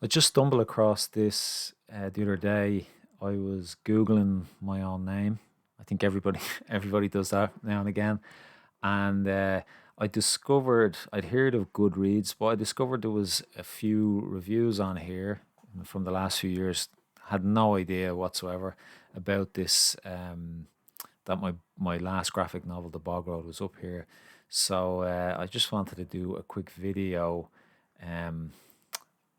I just stumbled across this the other day. I was googling my own name. I think everybody everybody does that now and again. And I discovered I'd heard of GoodReads, but I discovered there was a few reviews on here from the last few years. Had no idea whatsoever about this. That my last graphic novel, The Bog Road, was up here. So I just wanted to do a quick video. Um,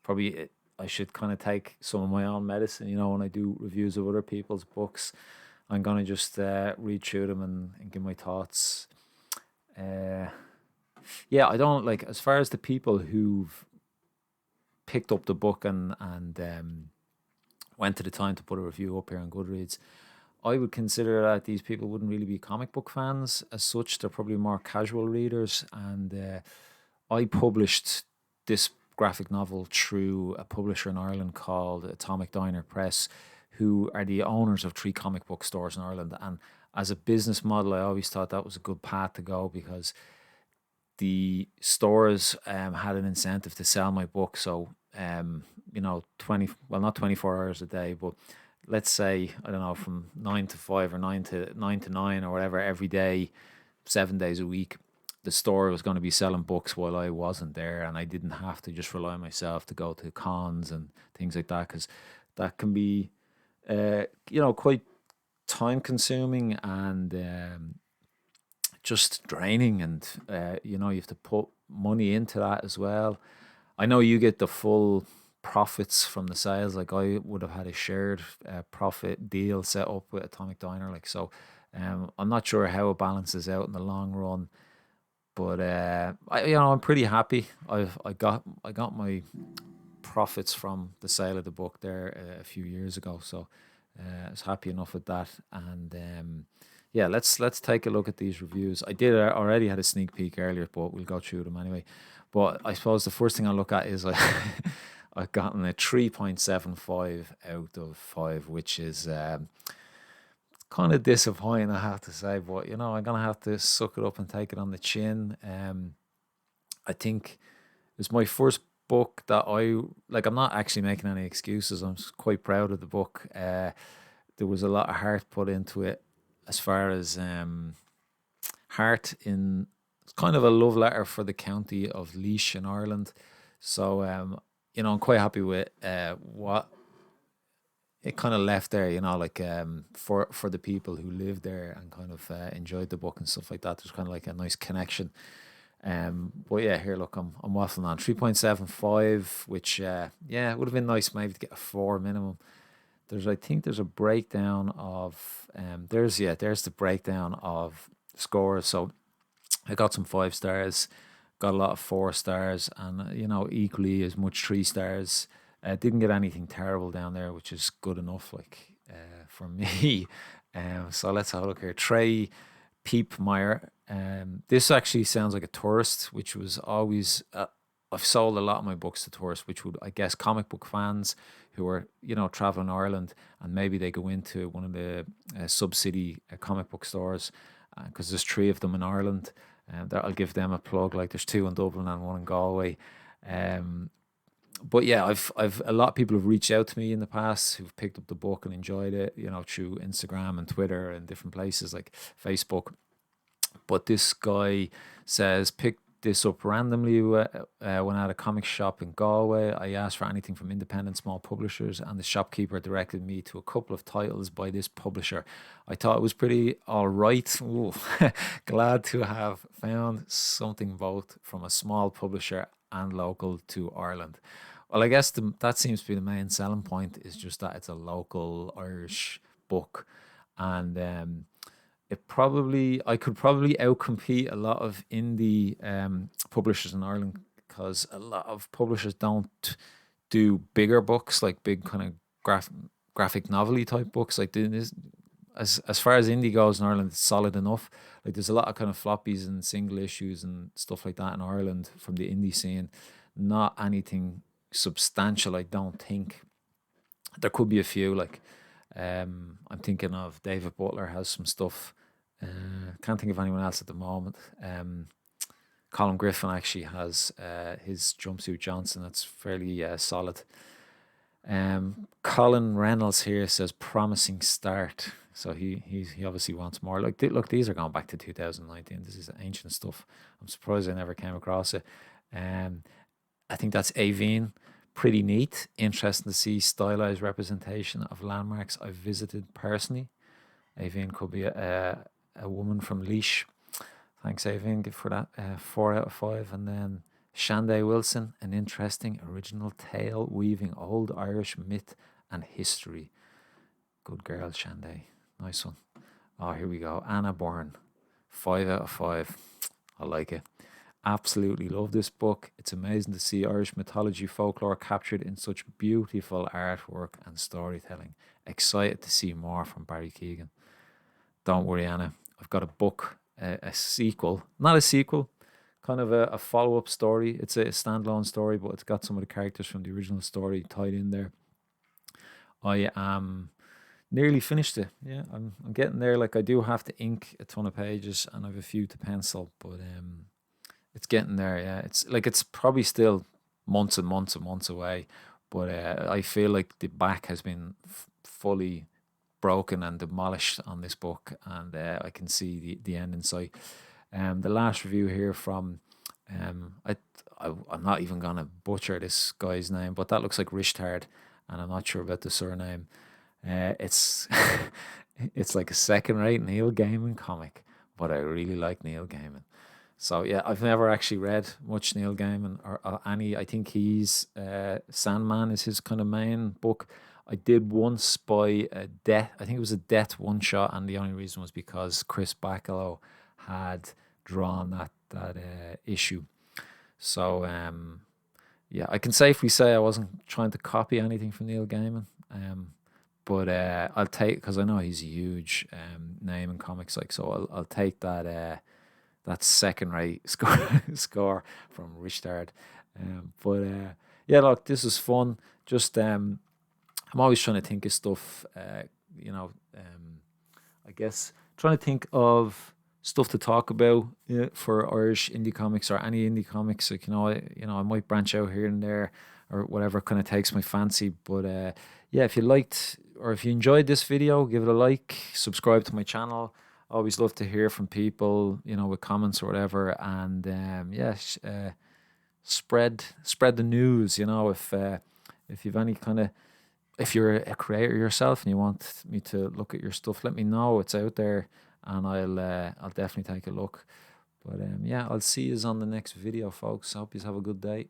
Probably I should kind of take some of my own medicine. When I do reviews of other people's books, I'm gonna just read through them and give my thoughts. Uh, yeah, I don't like as far as the people who've picked up the book and went to the time to put a review up here on Goodreads. I would consider that these people wouldn't really be comic book fans as such. They're probably more casual readers. And I published this graphic novel through a publisher in Ireland called Atomic Diner Press, who are the owners of three comic book stores in Ireland. And as a business model, I always thought that was a good path to go because the stores had an incentive to sell my book. So, 20, well, not 24 hours a day, but let's say, I don't know, from 9 to 5 or nine to nine or whatever, every day, 7 days a week, the store was going to be selling books while I wasn't there. And I didn't have to just rely on myself to go to cons and things like that, because that can be, quite time consuming and just draining, and you have to put money into that as well. I know you get the full profits from the sales. Like, I would have had a shared profit deal set up with Atomic Diner, like, so. I'm not sure how it balances out in the long run, but I'm pretty happy. I got my profits from the sale of the book there a few years ago, so I was happy enough with that. And yeah, let's take a look at these reviews. I did already had a sneak peek earlier, but we'll go through them anyway. But I suppose the first thing I look at is I've gotten a 3.75 out of 5, which is kind of disappointing, I have to say. But I'm gonna have to suck it up and take it on the chin. I think it's my first book that I like. I'm not actually making any excuses. Quite proud of the book. There was a lot of heart put into it, as far as heart in it's kind of a love letter for the county of Laois in Ireland. So I'm quite happy with what it kind of left there. Like, for the people who lived there and kind of enjoyed the book and stuff like that. There's kind of like a nice connection. But yeah, here, look, I'm waffling on 3.75, which yeah, it would have been nice maybe to get a 4 minimum. I think there's a breakdown of there's the breakdown of scores. So I got some 5 stars, got a lot of 4 stars, and equally as much 3 stars. Didn't get anything terrible down there, which is good enough, like, for me. So let's have a look here. Trey Peepmeyer. This actually sounds like a tourist, which was always. I've sold a lot of my books to tourists, which would, I guess, comic book fans who are traveling Ireland, and maybe they go into one of the sub-city comic book stores, because there's three of them in Ireland. I'll give them a plug. Like, there's two in Dublin and one in Galway. Um, but yeah, I've a lot of people have reached out to me in the past who've picked up the book and enjoyed it, through Instagram and Twitter and different places like Facebook. But this guy says, picked this up randomly when at a comic shop in Galway. I asked for anything from independent small publishers, and the shopkeeper directed me to a couple of titles by this publisher. I thought it was pretty all right. Ooh, glad to have found something both from a small publisher and local to Ireland. Well, I guess that seems to be the main selling point, is just that it's a local Irish book. And I could probably outcompete a lot of indie publishers in Ireland, because a lot of publishers don't do bigger books, like big kind of graphic novelty type books. Like, as far as indie goes in Ireland, it's solid enough. Like, there's a lot of kind of floppies and single issues and stuff like that in Ireland from the indie scene. Not anything substantial, I don't think. There could be a few, like, I'm thinking of David Butler has some stuff. Can't think of anyone else at the moment. Colin Griffin actually has his Jumpsuit Johnson. That's fairly solid. Colin Reynolds here says promising start. So he obviously wants more. Like, look, these are going back to 2019. This is ancient stuff. I'm surprised I never came across it. Um, I think that's Avine. Pretty neat. Interesting to see stylized representation of landmarks I've visited personally. Avine could be a woman from Leash. Thanks, Avine, for that. 4 out of 5. And then Shanday Wilson, an interesting original tale weaving old Irish myth and history. Good girl, Shanday. Nice one. Oh, here we go. Anna Bourne, 5 out of 5. I like it. Absolutely love this book. It's amazing to see Irish mythology folklore captured in such beautiful artwork and storytelling. Excited to see more from Barry Keegan. Don't worry, Anna. I've got a book, a sequel, not a sequel, kind of a follow-up story. It's a standalone story, but it's got some of the characters from the original story tied in there. I am nearly finished it. Yeah, I'm getting there. Like, I do have to ink a ton of pages, and I have a few to pencil, but it's getting there. Yeah, it's probably still months and months and months away, but I feel like the back has been fully broken and demolished on this book, and I can see the end in sight. The last review here from I'm not even gonna butcher this guy's name, but that looks like Rishtard, and I'm not sure about the surname. It's it's like a second-rate Neil Gaiman comic, but I really like Neil Gaiman. So yeah, I've never actually read much Neil Gaiman or any. I think he's Sandman is his kind of main book. I did once buy a Death. I think it was a Death one shot, and the only reason was because Chris Bacalo had drawn that issue. So yeah, I can safely say I wasn't trying to copy anything from Neil Gaiman. But I'll take, because I know he's a huge name in comics, like, so I'll take that second rate score from Richtard. But yeah, look, this is fun. Just I'm always trying to think of stuff, you know, I guess trying to think of stuff to talk about for Irish indie comics or any indie comics. Like, I might branch out here and there or whatever kind of takes my fancy. But yeah, if you liked or if you enjoyed this video, give it a like, subscribe to my channel. I always love to hear from people, with comments or whatever. And yeah, spread the news. If you've any kind of, if you're a creator yourself and you want me to look at your stuff, let me know. It's out there, and I'll definitely take a look. But yeah, I'll see you on the next video, folks. I hope you have a good day.